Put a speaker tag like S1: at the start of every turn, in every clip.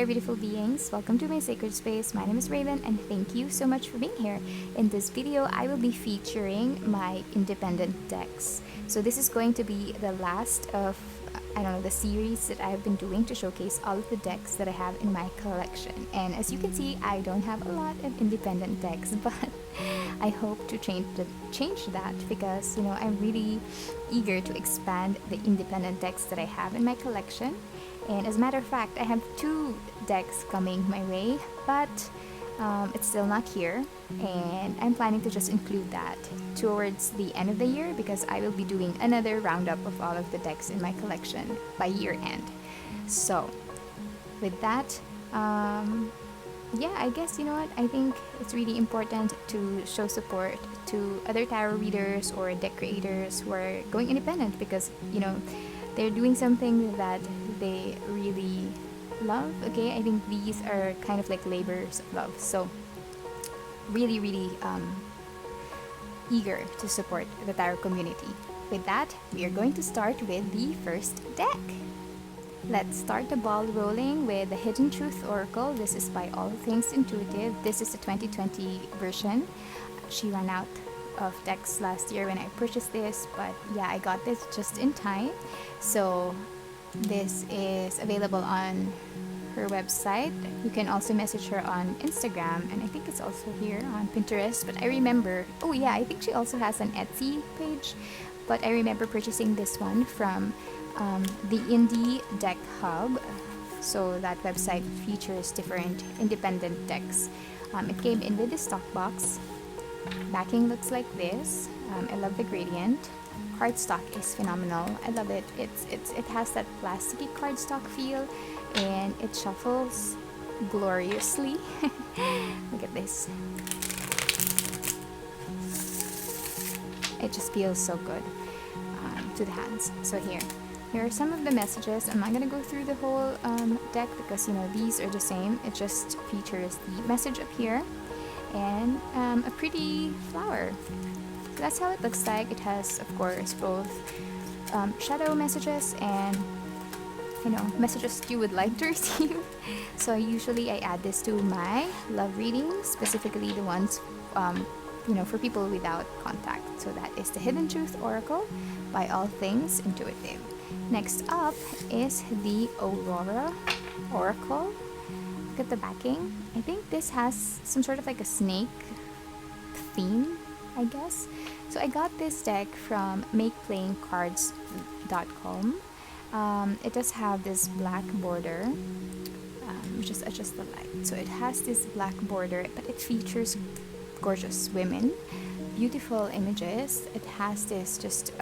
S1: there, beautiful beings. Welcome to my sacred space. My name is Raven, and thank you so much for being here. In this video, I will be featuring my independent decks. So this is going to be the last of, the series that I've been doing to showcase all of the decks that I have in my collection. And as you can see, I don't have a lot of independent decks, but I hope to change that because, I'm really eager to expand the independent decks that I have in my collection. And as a matter of fact, I have 2 decks coming my way, but it's still not here, and I'm planning to just include that towards the end of the year because I will be doing another roundup of all of the decks in my collection by year end. So with that, I guess I think it's really important to show support to other tarot readers or deck creators who are going independent because they're doing something that they really love. Okay, I think these are kind of like labors of love, so really eager to support the tarot community. With that, we are going to start with the first deck. Let's start the ball rolling with the Hidden Truth Oracle. This is by All Things Intuitive. This is the 2020 version. She ran out of decks last year when I purchased this, but yeah, I got this just in time. So this is available on her website. You can also message her on Instagram, and I think it's also here on Pinterest. But I remember, I think she also has an Etsy page. But I remember purchasing this one from the Indie Deck Hub. So that website features different independent decks. It came in with the stock box. Backing looks like this. I love the gradient. Cardstock is phenomenal. I love it. It has that plasticky cardstock feel, and it shuffles gloriously. Look at this. It just feels so good to the hands. So here are some of the messages. I'm not gonna go through the whole deck because these are the same. It just features the message up here and a pretty flower. That's how it looks like. It has, of course, both shadow messages and messages you would like to receive. So usually I add this to my love readings, specifically the ones for people without contact. So that is the Hidden Truth Oracle by All Things Intuitive. Next up is the Aurora Oracle. Look at the backing. I think this has some sort of like a snake theme, I guess. So I got this deck from makeplayingcards.com. It does have this black border, just adjust the light. So it has this black border, but it features gorgeous women, beautiful images. It has this just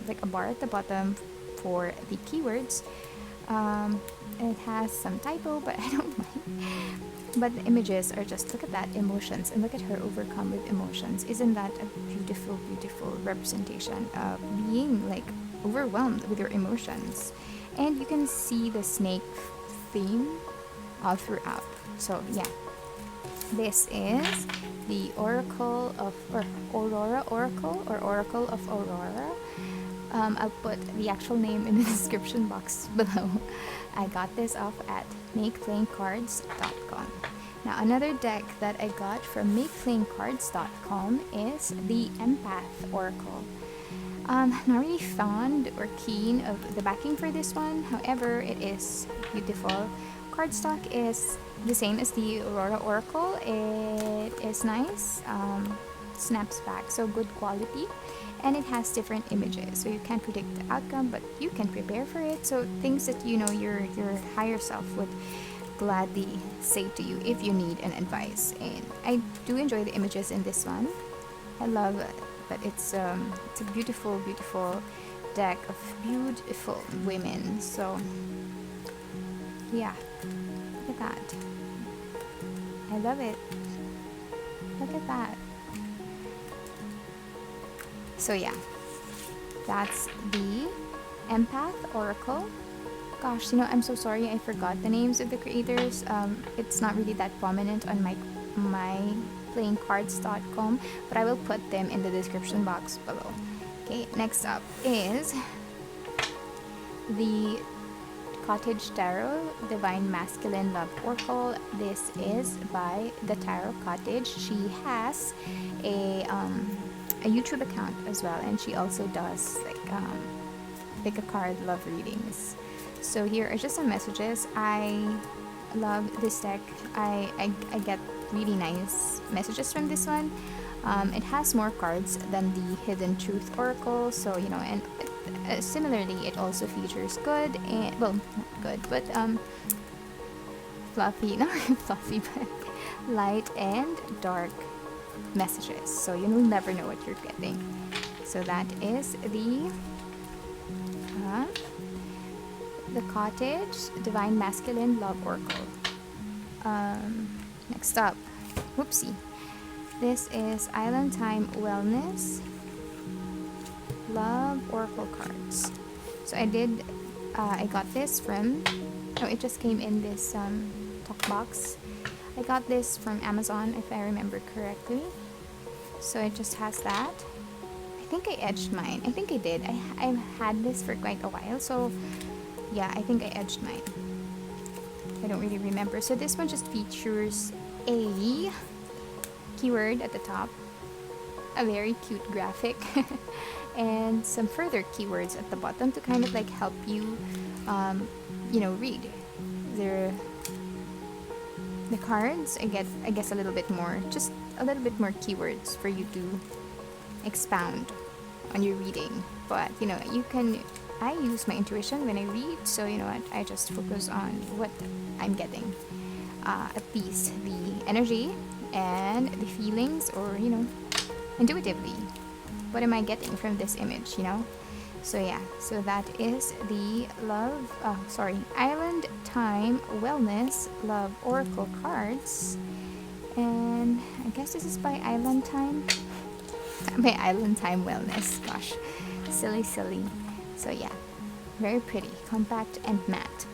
S1: like a bar at the bottom for the keywords. It has some typo, but I don't mind. But the images are just, look at that, emotions, and look at her overcome with emotions. Isn't that a beautiful representation of being like overwhelmed with your emotions? And you can see the snake theme all throughout. So yeah, this is the Oracle of Aurora Oracle, or Oracle of Aurora. I'll put the actual name in the description box below. I got this off at makeplayingcards.com. Now another deck that I got from makeplayingcards.com is the Empath Oracle. Not really fond or keen of the backing for this one. However, it is beautiful. Cardstock is the same as the Aurora Oracle. It is nice. Snaps back, so good quality, and it has different images, so you can't predict the outcome, but you can prepare for it. So things that your higher self would gladly say to you if you need an advice. And I do enjoy the images in this one. I love it, but it's a beautiful deck of beautiful women. So yeah, look at that. I love it. Look at that. So yeah, that's the Empath Oracle. Gosh, I'm so sorry I forgot the names of the creators. It's not really that prominent on my playingcards.com, but I will put them in the description box below. Okay, next up is the Cottage Tarot, Divine Masculine Love Oracle. This is by the Tarot Cottage. She has a YouTube account as well, and she also does like a card love readings. So here are just some messages. I love this deck. I get really nice messages from this one. It has more cards than the Hidden Truth Oracle, so you know, and similarly, it also features good and, well, not good, but fluffy, not fluffy, but light and dark messages. So you'll never know what you're getting. So that is the Cottage Divine Masculine Love Oracle. Next up, whoopsie. This is Island Time Wellness Love Oracle cards. So I got this from, it just came in this talk box. I got this from Amazon, if I remember correctly. So it just has that. I think I edged mine. I think I did. I've had this for quite a while, so yeah, I think I edged mine. I don't really remember. So this one just features a keyword at the top, a very cute graphic, and some further keywords at the bottom to kind of like help you, read the cards. I guess a little bit more, just a little bit more keywords for you to expound on your reading. But you know, I use my intuition when I read, so you know what, I just focus on what I'm getting, at least the energy and the feelings, or you know, intuitively, what am I getting from this image, you know? So yeah, so that is the Island Time Wellness Love Oracle cards. And I guess this is by Island Time. By Island Time Wellness. Gosh, silly. So yeah, very pretty, compact and matte.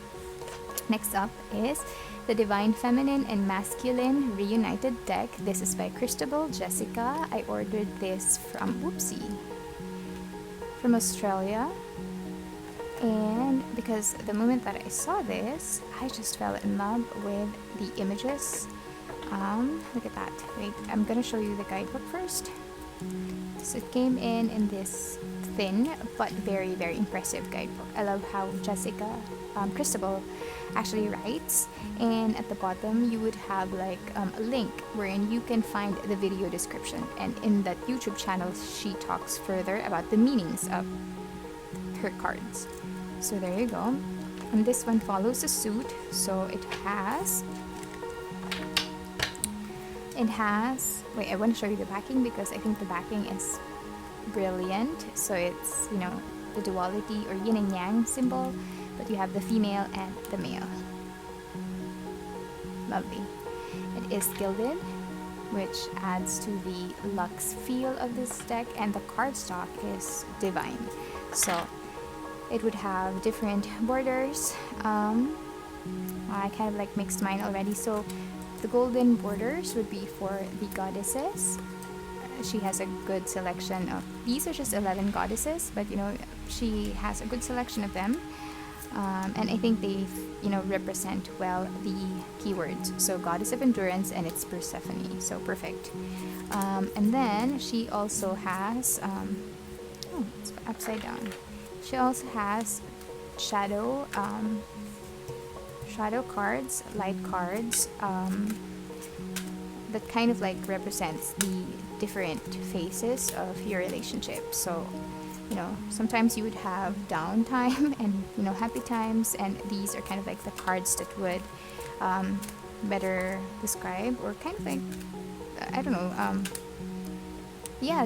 S1: Next up is the Divine Feminine and Masculine Reunited deck. This is by Christabel Jessica. I ordered this from Australia. And because the moment that I saw this, I just fell in love with the images. Look at that. Wait, I'm gonna show you the guidebook first. So it came in this thin but very, very impressive guidebook. I love how Christabel actually writes, and at the bottom you would have like a link wherein you can find the video description, and in that YouTube channel she talks further about the meanings of her cards. So there you go. And this one follows a suit, so it has wait, I want to show you the backing because I think the backing is brilliant. So it's, you know, the duality or yin and yang symbol, but you have the female and the male. Lovely. It is gilded, which adds to the luxe feel of this deck, and the cardstock is divine. So it would have different borders. I kind of like mixed mine already. So the golden borders would be for the goddesses. She has a good selection of, these are just 11 goddesses, but you know, she has a good selection of them. And I think they, you know, represent well the keywords. So Goddess of Endurance, and it's Persephone, so perfect. And then she also has, it's upside down. She also has shadow cards, light cards, that kind of like represents the different phases of your relationship. So, you know, sometimes you would have downtime and, you know, happy times, and these are kind of like the cards that would better describe, or kind of like, I don't know,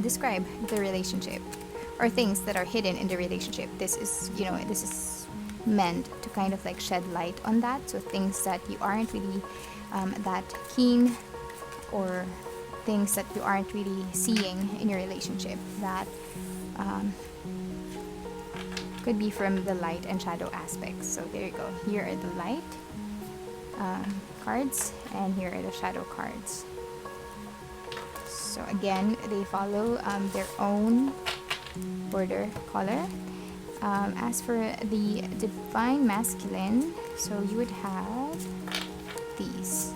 S1: describe the relationship or things that are hidden in the relationship. This is, you know, this is meant to kind of like shed light on that. So things that you aren't really that keen, or things that you aren't really seeing in your relationship, that could be from the light and shadow aspects. So there you go. Here are the light cards, and here are the shadow cards. So again, they follow their own border color, As for the Divine Masculine, so you would have these.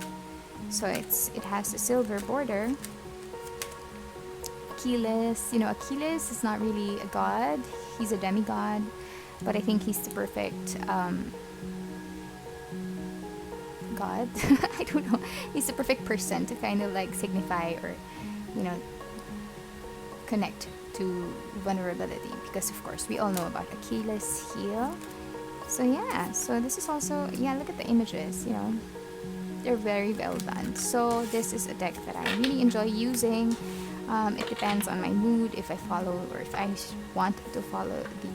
S1: So it has a silver border. Achilles, Achilles is not really a god. He's a demigod, but I think he's the perfect god. I don't know. He's the perfect person to kind of like signify or, connect to vulnerability, because of course we all know about Achilles' heel. So yeah, so this is also, look at the images, they're very well done. So this is a deck that I really enjoy using. It depends on my mood, if I follow or if I want to follow the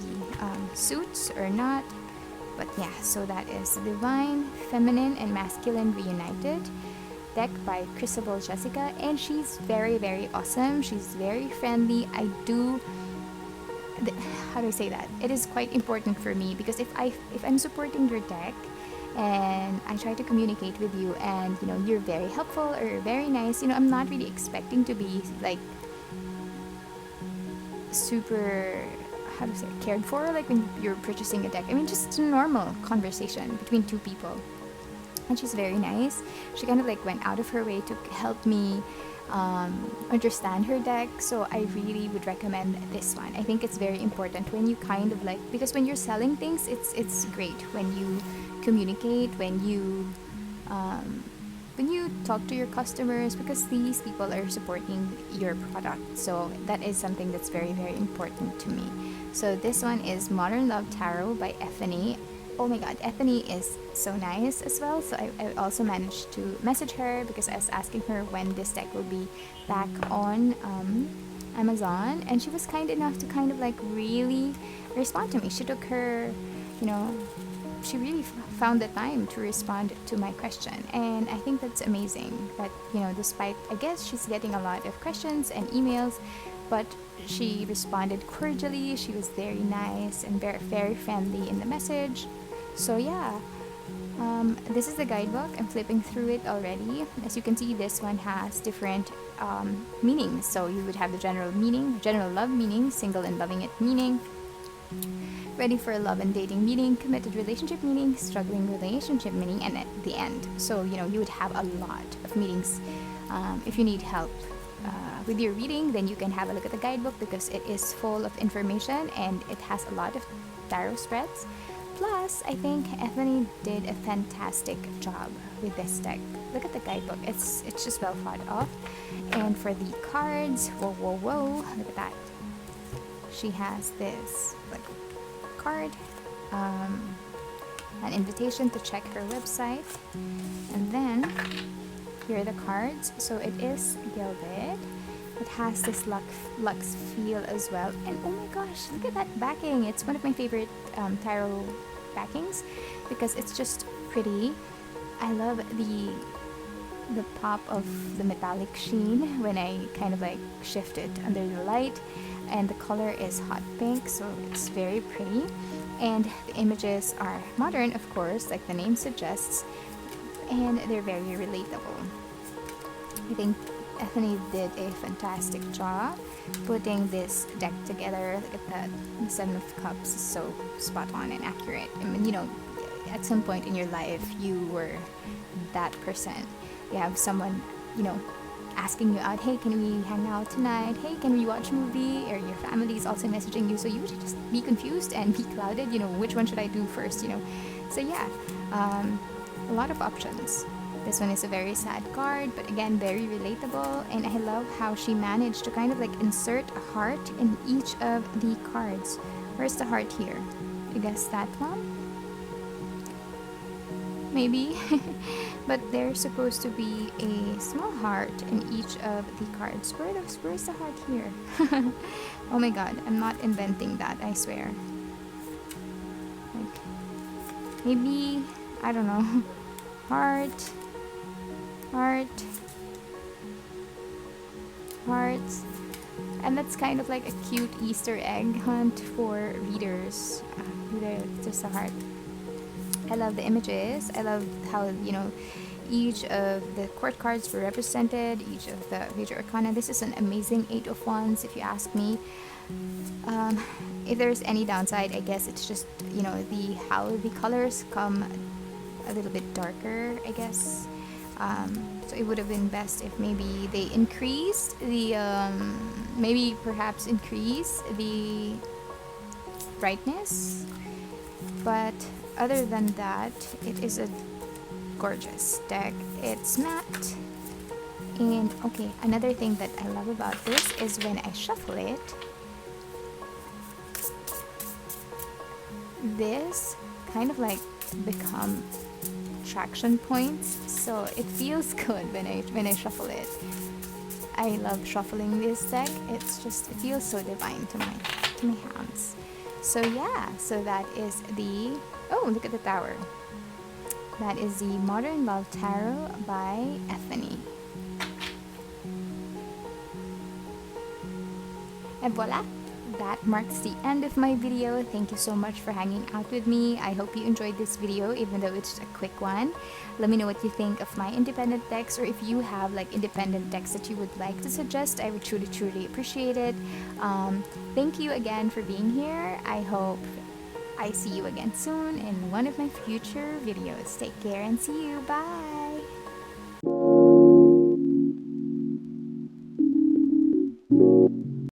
S1: suits or not. But yeah, so that is Divine, Feminine, and Masculine Reunited deck by Crucible Jessica, and she's very, very awesome. She's very friendly. How do I say that? It is quite important for me, because if I'm supporting your deck and I try to communicate with you, and you're very helpful or very nice, I'm not really expecting to be like super, how to say, cared for, like when you're purchasing a deck. I mean, just a normal conversation between two people. And she's very nice. She kind of like went out of her way to help me understand her deck. So I really would recommend this one. I think it's very important when you kind of like, because when you're selling things, it's great when you communicate, when you talk to your customers, because these people are supporting your product. So that is something that's very, very important to me. So this one is Modern Love Tarot by Ethany. Oh my god, Ethany is so nice as well. So I also managed to message her, because I was asking her when this deck will be back on Amazon, and she was kind enough to kind of like really respond to me. She took her, she really found the time to respond to my question, and I think that's amazing. That despite, I guess, she's getting a lot of questions and emails, but she responded cordially. She was very nice and very, very friendly in the message. So yeah, this is the guidebook. I'm flipping through it already. As you can see, this one has different meanings. So you would have the general meaning, general love meaning, single and loving it meaning, ready for a love and dating meaning, committed relationship meaning, struggling relationship meaning, and at the end. So you would have a lot of meanings. If you need help with your reading, then you can have a look at the guidebook, because it is full of information and it has a lot of tarot spreads. Plus, I think Ethany did a fantastic job with this deck. Look at the guidebook. It's just well thought of. And for the cards, whoa, look at that. She has this like card, an invitation to check her website, and then here are the cards. So it is gilded. It has this luxe feel as well. And oh my gosh, look at that backing. It's one of my favorite tarot backings, because it's just pretty. I love the pop of the metallic sheen when I kind of like shift it under the light. And the color is hot pink, so it's very pretty. And the images are modern, of course, like the name suggests. And they're very relatable. I think Ethany did a fantastic job putting this deck together. Look at that. The Seven of Cups is so spot on and accurate. I mean, at some point in your life, you were that person. You have someone, asking you out, hey, can we hang out tonight? Hey, can we watch a movie? Or your family is also messaging you. So you would just be confused and be clouded, which one should I do first, So yeah, a lot of options. This one is a very sad card, but again, very relatable. And I love how she managed to kind of like insert a heart in each of the cards. Where's the heart here? You guess that one? Maybe. But there's supposed to be a small heart in each of the cards. Where's the heart here? Oh my god, I'm not inventing that, I swear. Like, maybe, I don't know. Heart. And that's kind of like a cute Easter egg hunt for readers. There's a heart. I love the images. I love how Each of the court cards were represented, each of the major arcana. This is an amazing Eight of Wands, if you ask me. If there's any downside, I guess it's just, you know, how the colors come a little bit darker, I guess. So it would have been best if maybe they increased the, maybe perhaps increase the brightness. But other than that, it is a gorgeous deck. It's matte. And okay, another thing that I love about this is when I shuffle it, this kind of like become traction points, so it feels good when I shuffle it. I love shuffling this deck. It feels so divine to my hands. So yeah, so that is the, oh, look at the tower. That is the Modern Love Tarot by Ethany. And voila! That marks the end of my video. Thank you so much for hanging out with me. I hope you enjoyed this video, even though it's a quick one. Let me know what you think of my independent decks, or if you have like independent decks that you would like to suggest. I would truly appreciate it. Thank you again for being here. I hope I see you again soon in one of my future videos. Take care and see you. Bye!